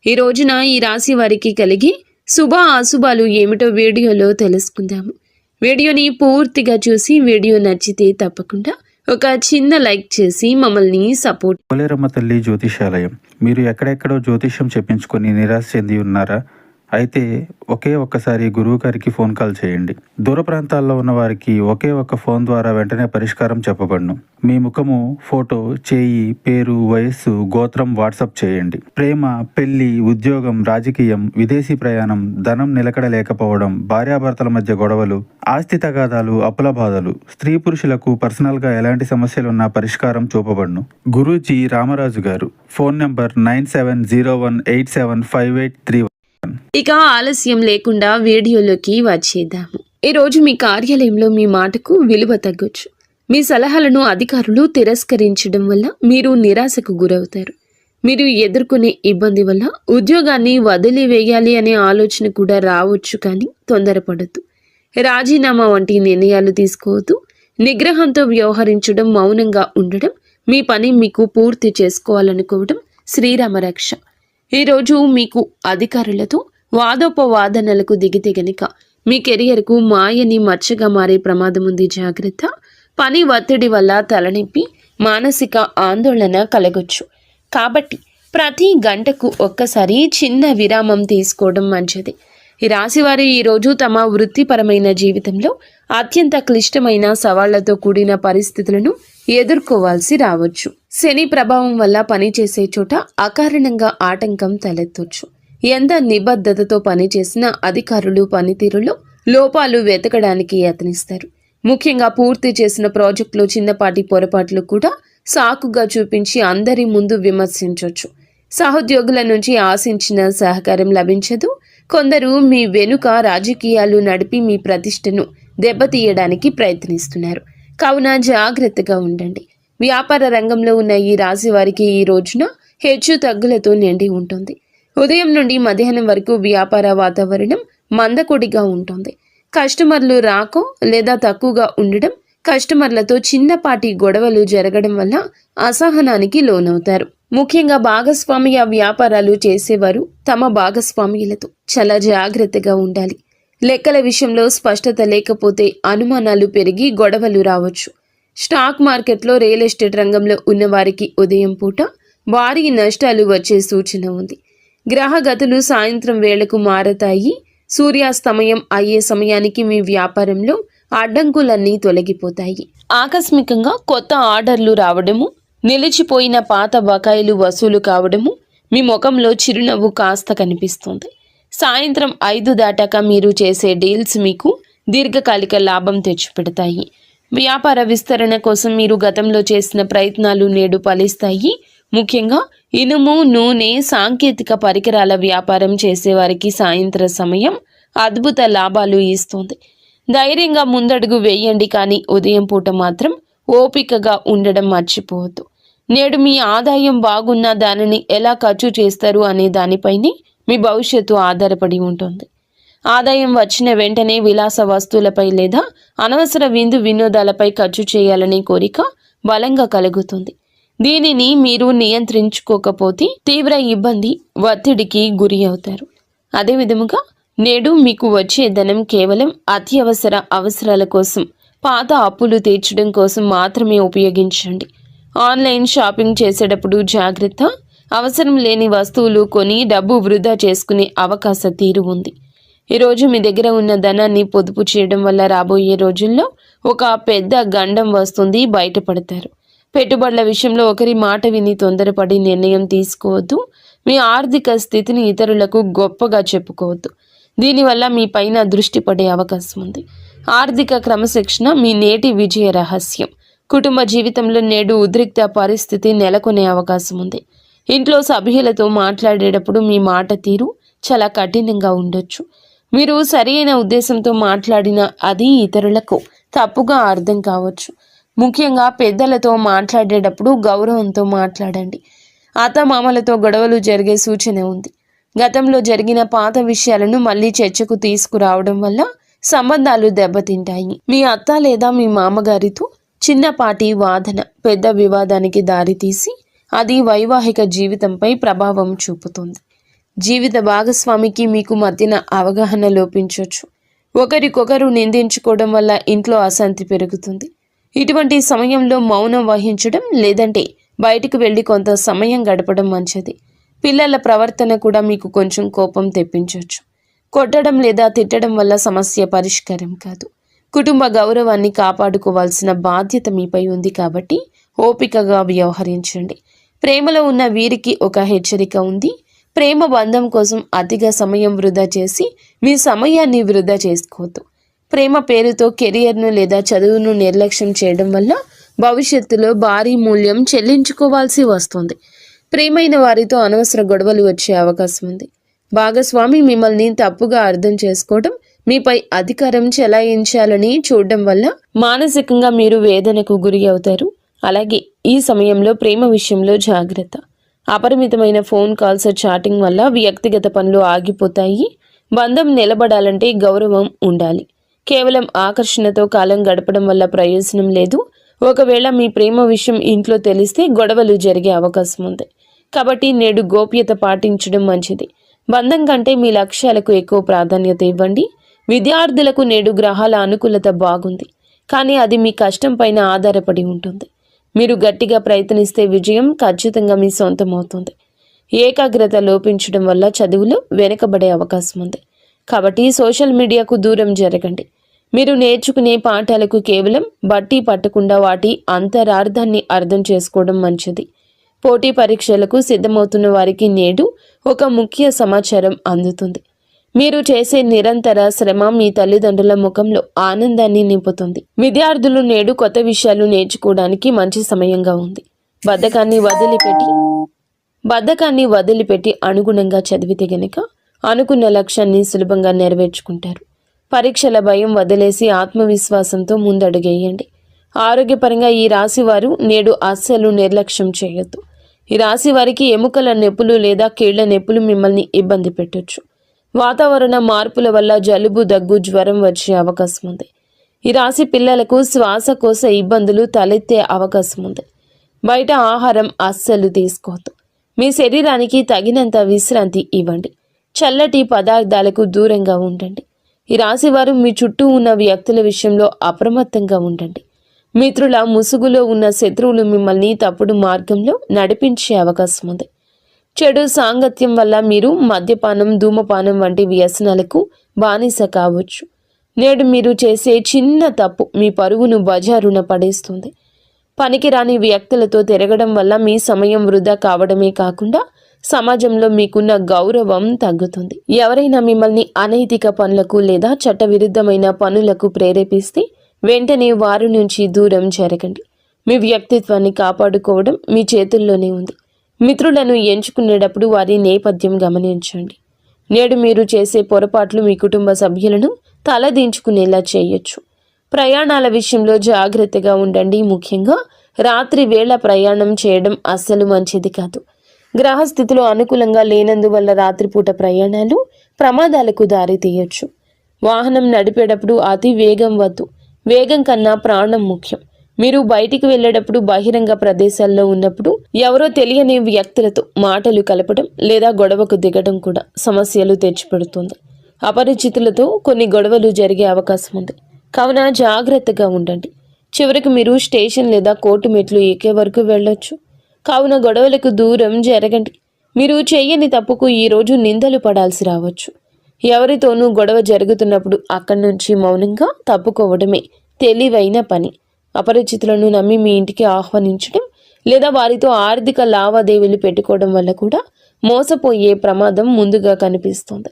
ఈ రోజున ఈ రాశి వారికి కలిగి శుభ అశుభాలు ఏమిటో వీడియోలో తెలుసుకుందాము. వీడియోని పూర్తిగా చూసి వీడియో నచ్చితే తప్పకుండా ఒక చిన్న లైక్ చేసి మమ్మల్ని సపోర్ట్. పోలేరమ్మ తల్లి జ్యోతిషాలయం. మీరు ఎక్కడెక్కడో జ్యోతిష్యం చెప్పించుకొని నిరాశ చెంది ఉన్నారా? అయితే ఒక్కసారి గురువు గారికి ఫోన్ కాల్ చేయండి. దూర ప్రాంతాల్లో ఉన్న వారికి ఒకే ఒక్క ఫోన్ ద్వారా వెంటనే పరిష్కారం చెప్పబడును. మీ ముఖము, ఫోటో, చేయి, పేరు, వయస్సు, గోత్రం వాట్సాప్ చేయండి. ప్రేమ, పెళ్లి, ఉద్యోగం, రాజకీయం, విదేశీ ప్రయాణం, ధనం నిలకడ లేకపోవడం, భార్యాభర్తల మధ్య గొడవలు, ఆస్తి తగాదాలు, అప్పుల బాధలు, స్త్రీ పురుషులకు పర్సనల్ గా ఎలాంటి సమస్యలున్నా పరిష్కారం చూపబడును. గురూజీ రామరాజు గారు. Phone number 9701875831. ఇక ఆలస్యం లేకుండా వీడియోలోకి వచ్చేద్దాము. ఈరోజు మీ కార్యాలయంలో మీ మాటకు విలువ తగ్గొచ్చు. మీ సలహాలను అధికారులు తిరస్కరించడం వల్ల మీరు నిరాశకు గురవుతారు. మీరు ఎదుర్కొనే ఇబ్బంది వల్ల ఉద్యోగాన్ని వదిలివేయాలి అనే ఆలోచన కూడా రావచ్చు, కానీ తొందరపడద్దు. రాజీనామా వంటి నిర్ణయాలు తీసుకోవద్దు. నిగ్రహంతో వ్యవహరించడం, మౌనంగా ఉండడం, మీ పని మీకు పూర్తి చేసుకోవాలనుకోవడం శ్రీరామ రక్ష. ఈరోజు మీకు అధికారులతో వాదోపవాదనలకు దిగితే గనుక మీ కెరియర్కు మాయని మచ్చగా మారే ప్రమాదం ఉంది. జాగ్రత్త. పని ఒత్తిడి వల్ల తలనొప్పి, మానసిక ఆందోళన కలగొచ్చు. కాబట్టి ప్రతి గంటకు ఒక్కసారి చిన్న విరామం తీసుకోవడం మంచిది. ఈ రాశివారు ఈరోజు తమ వృత్తిపరమైన జీవితంలో అత్యంత క్లిష్టమైన సవాళ్లతో కూడిన పరిస్థితులను ఎదుర్కోవాల్సి రావచ్చు. శని ప్రభావం వల్ల పనిచేసే చోట అకారణంగా ఆటంకం తలెత్తొచ్చు. ఎంత నిబద్ధతతో పనిచేసిన అధికారులు పనితీరులో లోపాలు వెతకడానికి యత్నిస్తారు. ముఖ్యంగా పూర్తి చేసిన ప్రాజెక్టులో చిన్నపాటి పొరపాట్లు కూడా సాకుగా చూపించి అందరి ముందు విమర్శించవచ్చు. సహోద్యోగుల నుంచి ఆశించిన సహకారం లభించదు. కొందరు మీ వెనుక రాజకీయాలు నడిపి మీ ప్రతిష్టను దెబ్బతీయడానికి ప్రయత్నిస్తున్నారు. కావున జాగ్రత్తగా ఉండండి. వ్యాపార రంగంలో ఉన్న ఈ రాశి వారికి ఈ రోజున హెచ్చు తగ్గులతో నిండి ఉంటుంది. ఉదయం నుండి మధ్యాహ్నం వరకు వ్యాపార వాతావరణం మందకొడిగా ఉంటుంది. కస్టమర్లు రాకో లేదా తక్కువగా ఉండడం, కస్టమర్లతో చిన్నపాటి గొడవలు జరగడం వల్ల అసహనానికి లోనవుతారు. ముఖ్యంగా భాగస్వామ్య వ్యాపారాలు చేసేవారు తమ భాగస్వామ్యులతో చాలా జాగ్రత్తగా ఉండాలి. లెక్కల విషయంలో స్పష్టత లేకపోతే అనుమానాలు పెరిగి గొడవలు రావచ్చు. స్టాక్ మార్కెట్లో, రియల్ ఎస్టేట్ రంగంలో ఉన్నవారికి ఉదయం పూట భారీ నష్టాలు వచ్చే సూచన ఉంది. గ్రహగతులు సాయంత్రం వేళకు మారతాయి. సూర్యాస్తమయం అయ్యే సమయానికి మీ వ్యాపారంలో అడ్డంకులన్నీ తొలగిపోతాయి. ఆకస్మికంగా కొత్త ఆర్డర్లు రావడము, నిలిచిపోయిన పాత బకాయిలు వసూలు కావడము, మీ ముఖంలో చిరునవ్వు కాస్త కనిపిస్తుంది. సాయంత్రం 5 దాటాక మీరు చేసే డీల్స్ మీకు దీర్ఘకాలిక లాభం తెచ్చిపెడతాయి. వ్యాపార విస్తరణ కోసం మీరు గతంలో చేసిన ప్రయత్నాలు నేడు ఫలిస్తాయి. ముఖ్యంగా ఇనుము, నూనె, సాంకేతిక పరికరాల వ్యాపారం చేసేవారికి సాయంత్ర సమయం అద్భుత లాభాలు ఇస్తుంది. ధైర్యంగా ముందడుగు వేయండి, కానీ ఉదయం పూట మాత్రం ఓపికగా ఉండడం మర్చిపోవద్దు. నేడు మీ ఆదాయం బాగున్నా దానిని ఎలా ఖర్చు చేస్తారు అనే దానిపైనే మీ భవిష్యత్తు ఆధారపడి ఉంటుంది. ఆదాయం వచ్చిన వెంటనే విలాస వస్తువులపై లేదా అనవసర విందు వినోదాలపై ఖర్చు చేయాలనే కోరిక బలంగా కలుగుతుంది. దీనిని మీరు నియంత్రించుకోకపోతే తీవ్ర ఇబ్బంది, ఒత్తిడికి గురి అవుతారు. అదేవిధముగా నేడు మీకు వచ్చే ధనం కేవలం అత్యవసర అవసరాల కోసం, పాత అప్పులు తీర్చడం కోసం మాత్రమే ఉపయోగించండి. ఆన్లైన్ షాపింగ్ చేసేటప్పుడు జాగ్రత్త. అవసరం లేని వస్తువులు కొని డబ్బు వృధా చేసుకునే అవకాశ తీరు ఉంది. ఈరోజు మీ దగ్గర ఉన్న ధనాన్ని పొదుపు చేయడం వల్ల రాబోయే రోజుల్లో ఒక పెద్ద గండం వస్తుంది, బయటపడతారు. పెట్టుబడుల విషయంలో ఒకరి మాట విని తొందరపడి నిర్ణయం తీసుకోవద్దు. మీ ఆర్థిక స్థితిని ఇతరులకు గొప్పగా చెప్పుకోవద్దు. దీనివల్ల మీ పైన దృష్టి పడే అవకాశం ఉంది. ఆర్థిక క్రమశిక్షణ మీ నేటి విజయ రహస్యం. కుటుంబ జీవితంలో నేడు ఉద్రిక్త పరిస్థితి నెలకొనే అవకాశం ఉంది. ఇంట్లో సభ్యులతో మాట్లాడేటప్పుడు మీ మాట తీరు చాలా కఠినంగా ఉండొచ్చు. మీరు సరైన ఉద్దేశంతో మాట్లాడినా అది ఇతరులకు తప్పుగా అర్థం కావచ్చు. ముఖ్యంగా పెద్దలతో మాట్లాడేటప్పుడు గౌరవంతో మాట్లాడండి. అత్తమామలతో గొడవలు జరిగే సూచన ఉంది. గతంలో జరిగిన పాత విషయాలను మళ్ళీ చర్చకు తీసుకురావడం వల్ల సంబంధాలు దెబ్బతింటాయి. మీ అత్త లేదా మీ మామగారితో చిన్నపాటి వాదన పెద్ద వివాదానికి దారితీసి అది వైవాహిక జీవితంపై ప్రభావం చూపుతుంది. జీవిత భాగస్వామికి మీకు మధ్యన అవగాహన లోపించవచ్చు. ఒకరికొకరు నిందించుకోవడం వల్ల ఇంట్లో అశాంతి పెరుగుతుంది. ఇటువంటి సమయంలో మౌనం వహించడం లేదంటే బయటికి వెళ్ళి కొంత సమయం గడపడం మంచిది. పిల్లల ప్రవర్తన కూడా మీకు కొంచెం కోపం తెప్పించవచ్చు. కొట్టడం లేదా తిట్టడం వల్ల సమస్య పరిష్కారం కాదు. కుటుంబ గౌరవాన్ని కాపాడుకోవాల్సిన బాధ్యత మీపై ఉంది కాబట్టి ఓపికగా వ్యవహరించండి. ప్రేమలో ఉన్న వీరికి ఒక హెచ్చరిక ఉంది. ప్రేమ బంధం కోసం అతిగా సమయం వృధా చేసి మీ సమయాన్ని వృధా చేసుకోవద్దు. ప్రేమ పేరుతో కెరియర్ను లేదా చదువును నిర్లక్ష్యం చేయడం వల్ల భవిష్యత్తులో భారీ మూల్యం చెల్లించుకోవాల్సి వస్తుంది. ప్రేమైన వారితో అనవసర గొడవలు వచ్చే అవకాశం ఉంది. భాగస్వామి మిమ్మల్ని తప్పుగా అర్థం చేసుకోవడం, మీపై అధికారం చెలాయించాలని చూడడం వల్ల మానసికంగా మీరు వేదనకు గురి అవుతారు. అలాగే ఈ సమయంలో ప్రేమ విషయంలో జాగ్రత్త. అపరిమితమైన ఫోన్ కాల్స్, చాటింగ్ వల్ల వ్యక్తిగత పనులు ఆగిపోతాయి. బంధం నిలబడాలంటే గౌరవం ఉండాలి. కేవలం ఆకర్షణతో కాలం గడపడం వల్ల ప్రయోజనం లేదు. ఒకవేళ మీ ప్రేమ విషయం ఇంట్లో తెలిస్తే గొడవలు జరిగే అవకాశం ఉంది. కాబట్టి నేడు గోప్యత పాటించడం మంచిది. బంధం కంటే మీ లక్ష్యాలకు ఎక్కువ ప్రాధాన్యత ఇవ్వండి. విద్యార్థులకు నేడు గ్రహాల అనుకూలత బాగుంది, కానీ అది మీ కష్టం పైన ఆధారపడి ఉంటుంది. మీరు గట్టిగా ప్రయత్నిస్తే విజయం ఖచ్చితంగా మీ సొంతం అవుతుంది. ఏకాగ్రత లోపించడం వల్ల చదువులో వెనుకబడే అవకాశం ఉంది. కాబట్టి సోషల్ మీడియాకు దూరం జరగండి. మీరు నేర్చుకునే పాఠాలకు కేవలం బట్టి పట్టకుండా వాటి అంతరార్థాన్ని అర్థం చేసుకోవడం మంచిది. పోటీ పరీక్షలకు సిద్ధమవుతున్న వారికి నేడు ఒక ముఖ్య సమాచారం అందుతుంది. మీరు చేసే నిరంతర శ్రమ మీ తల్లిదండ్రుల ముఖంలో ఆనందాన్ని నింపుతుంది. విద్యార్థులు నేడు కొత్త విషయాలు నేర్చుకోవడానికి మంచి సమయంగా ఉంది. బద్ధకాన్ని వదిలిపెట్టి అనుగుణంగా చదివితే గనుక అనుకున్న లక్ష్యాన్ని సులభంగా నెరవేర్చుకుంటారు. పరీక్షల భయం వదిలేసి ఆత్మవిశ్వాసంతో ముందడుగేయండి. ఆరోగ్యపరంగా ఈ రాశి వారు నేడు అస్సలు నిర్లక్ష్యం చేయొద్దు. ఈ రాశి వారికి ఎముకల నొప్పులు లేదా కీళ్ల నొప్పులు మిమ్మల్ని ఇబ్బంది పెట్టొచ్చు. వాతావరణ మార్పుల వల్ల జలుబు, దగ్గు, జ్వరం వచ్చే అవకాశం ఉంది. ఈ రాశి పిల్లలకు శ్వాసకోశ ఇబ్బందులు తలెత్తే అవకాశం ఉంది. బయట ఆహారం అస్సలు తీసుకోవద్దు. మీ శరీరానికి తగినంత విశ్రాంతి ఇవ్వండి. చల్లటి పదార్థాలకు దూరంగా ఉండండి. ఈ రాశి వారు మీ చుట్టూ ఉన్న వ్యక్తుల విషయంలో అప్రమత్తంగా ఉండండి. మిత్రుల ముసుగులో ఉన్న శత్రువులు మిమ్మల్ని తప్పుడు మార్గంలో నడిపించే అవకాశం ఉంది. చెడు సాంగత్యం వల్ల మీరు మద్యపానం, ధూమపానం వంటి వ్యసనాలకు బానిస కావచ్చు. నేడు మీరు చేసే చిన్న తప్పు మీ పరువును బజారున పడేస్తుంది. పనికిరాని వ్యక్తులతో తిరగడం వల్ల మీ సమయం వృధా కావడమే కాకుండా సమాజంలో మీకున్న గౌరవం తగ్గుతుంది. ఎవరైనా మిమ్మల్ని అనైతిక పనులకు లేదా చట్టవిరుద్ధమైన పనులకు ప్రేరేపిస్తే వెంటనే వారి నుంచి దూరం జరగండి. మీ వ్యక్తిత్వాన్ని కాపాడుకోవడం మీ చేతుల్లోనే ఉంది. మిత్రులను ఎంచుకునేటప్పుడు వారి నేపథ్యం గమనించండి. నేడు మీరు చేసే పొరపాట్లు మీ కుటుంబ సభ్యులను తలదించుకునేలా చేయొచ్చు. ప్రయాణాల విషయంలో జాగ్రత్తగా ఉండండి. ముఖ్యంగా రాత్రి వేళ ప్రయాణం చేయడం అస్సలు మంచిది కాదు. గ్రహస్థితిలో అనుకూలంగా లేనందువల్ల రాత్రిపూట ప్రయాణాలు ప్రమాదాలకు దారి తీయొచ్చు. వాహనం నడిపేటప్పుడు అతి వేగం వద్దు. వేగం కన్నా ప్రాణం ముఖ్యం. మీరు బయటికి వెళ్ళేటప్పుడు, బహిరంగ ప్రదేశాల్లో ఉన్నప్పుడు ఎవరో తెలియని వ్యక్తులతో మాటలు కలపడం లేదా గొడవకు దిగడం కూడా సమస్యలు తెచ్చిపెడుతుంది. అపరిచితులతో కొన్ని గొడవలు జరిగే అవకాశం ఉంది. కావున జాగ్రత్తగా ఉండండి. చివరికి మీరు స్టేషన్ లేదా కోర్టు మెట్లు ఎక్కే వరకు వెళ్ళొచ్చు. కావున గొడవలకు దూరం జరగండి. మీరు చేయని తప్పుకు ఈరోజు నిందలు పడాల్సి రావచ్చు. ఎవరితోనూ గొడవ జరుగుతున్నప్పుడు అక్కడి నుంచి మౌనంగా తప్పుకోవడమే తెలివైన పని. అపరిచితులను నమ్మి మీ ఇంటికి ఆహ్వానించడం లేదా వారితో ఆర్థిక లావాదేవీలు పెట్టుకోవడం వల్ల కూడా మోసపోయే ప్రమాదం ముందుగా కనిపిస్తుంది.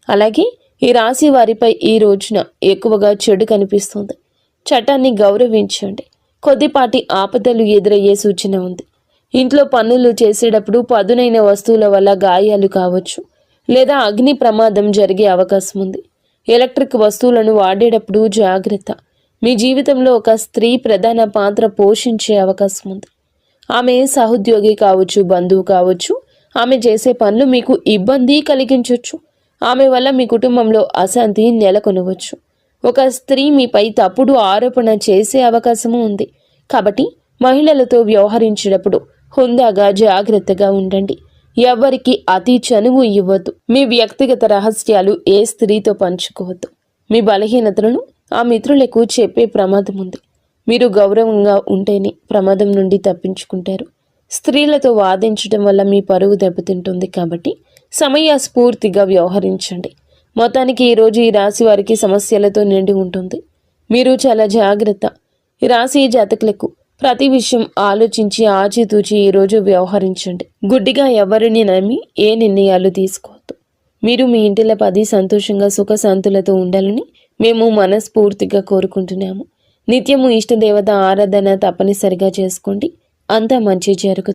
అలాగే ఈ రాశి వారిపై ఈ రోజున ఎక్కువగా చెడు కనిపిస్తుంది. చట్టాన్ని గౌరవించండి. కొద్దిపాటి ఆపదలు ఎదురయ్యే సూచన ఉంది. ఇంట్లో పనులు చేసేటప్పుడు పదునైన వస్తువుల వల్ల గాయాలు కావచ్చు లేదా అగ్ని ప్రమాదం జరిగే అవకాశం ఉంది. ఎలక్ట్రిక్ వస్తువులను వాడేటప్పుడు జాగ్రత్త. మీ జీవితంలో ఒక స్త్రీ ప్రధాన పాత్ర పోషించే అవకాశం ఉంది. ఆమె సహోద్యోగి కావచ్చు, బంధువు కావచ్చు. ఆమె చేసే పనులు మీకు ఇబ్బంది కలిగించవచ్చు. ఆమె వల్ల మీ కుటుంబంలో అశాంతి నెలకొనవచ్చు. ఒక స్త్రీ మీపై తప్పుడు ఆరోపణ చేసే అవకాశము ఉంది. కాబట్టి మహిళలతో వ్యవహరించేటప్పుడు హుందాగా జాగ్రత్తగా ఉండండి. ఎవరికి అతి చనువు ఇవ్వద్దు. మీ వ్యక్తిగత రహస్యాలు ఏ స్త్రీతో పంచుకోవద్దు. మీ బలహీనతలను ఆ మిత్రులకు చెప్పే ప్రమాదం ఉంది. మీరు గౌరవంగా ఉంటేనే ప్రమాదం నుండి తప్పించుకుంటారు. స్త్రీలతో వాదించడం వల్ల మీ పరువు దెబ్బతింటుంది కాబట్టి సమయస్ఫూర్తిగా వ్యవహరించండి. మొత్తానికి ఈరోజు ఈ రాశి వారికి సమస్యలతో నిండి ఉంటుంది. మీరు చాలా జాగ్రత్త. ఈ రాశి జాతకులకు ప్రతి విషయం ఆలోచించి ఆచితూచి ఈరోజు వ్యవహరించండి. గుడ్డిగా ఎవరిని నమ్మి ఏ నిర్ణయాలు తీసుకోవద్దు. మీరు మీ ఇంటిలో 10 సంతోషంగా సుఖశాంతులతో ఉండాలని మేము మనస్ఫూర్తిగా కోరుకుంటున్నాము. నిత్యము ఇష్టదేవత ఆరాధన తప్పనిసరిగా చేసుకోండి. అంతా మంచి జరుగుతుంది.